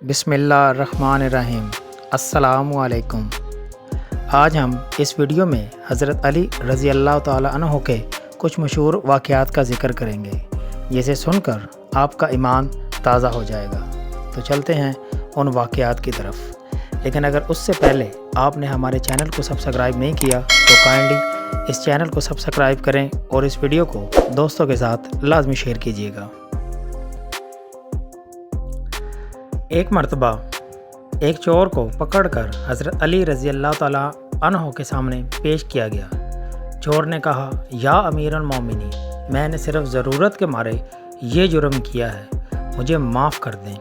بسم اللہ الرحمن الرحیم۔ السلام علیکم۔ آج ہم اس ویڈیو میں حضرت علی رضی اللہ تعالیٰ عنہ کے کچھ مشہور واقعات کا ذکر کریں گے، جسے سن کر آپ کا ایمان تازہ ہو جائے گا۔ تو چلتے ہیں ان واقعات کی طرف، لیکن اگر اس سے پہلے آپ نے ہمارے چینل کو سبسکرائب نہیں کیا تو کائنڈلی اس چینل کو سبسکرائب کریں اور اس ویڈیو کو دوستوں کے ساتھ لازمی شیئر کیجیے گا۔ ایک مرتبہ ایک چور کو پکڑ کر حضرت علی رضی اللہ تعالیٰ عنہ کے سامنے پیش کیا گیا۔ چور نے کہا، یا امیر المومنین، میں نے صرف ضرورت کے مارے یہ جرم کیا ہے، مجھے معاف کر دیں۔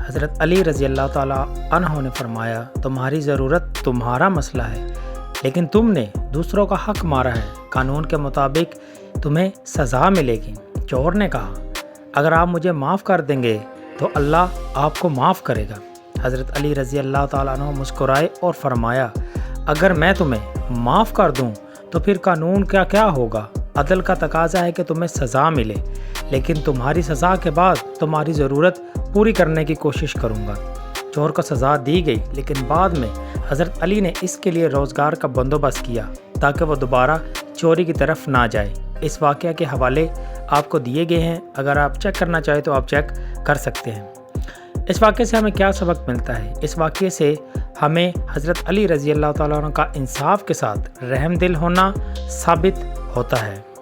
حضرت علی رضی اللہ تعالیٰ عنہ نے فرمایا، تمہاری ضرورت تمہارا مسئلہ ہے، لیکن تم نے دوسروں کا حق مارا ہے، قانون کے مطابق تمہیں سزا ملے گی۔ چور نے کہا، اگر آپ مجھے معاف کر دیں گے تو اللہ آپ کو معاف کرے گا۔ حضرت علی رضی اللہ تعالیٰ عنہ مسکرائے اور فرمایا، اگر میں تمہیں معاف کر دوں تو پھر قانون کا کیا ہوگا؟ عدل کا تقاضا ہے کہ تمہیں سزا ملے، لیکن تمہاری سزا کے بعد تمہاری ضرورت پوری کرنے کی کوشش کروں گا۔ چور کو سزا دی گئی، لیکن بعد میں حضرت علی نے اس کے لیے روزگار کا بندوبست کیا تاکہ وہ دوبارہ چوری کی طرف نہ جائے۔ اس واقعہ کے حوالے آپ کو دیے گئے ہیں، اگر آپ چیک کرنا چاہیں تو آپ چیک کر سکتے ہیں۔ اس واقعے سے ہمیں کیا سبق ملتا ہے؟ اس واقعے سے ہمیں حضرت علی رضی اللہ تعالیٰ عنہ کا انصاف کے ساتھ رحم دل ہونا ثابت ہوتا ہے۔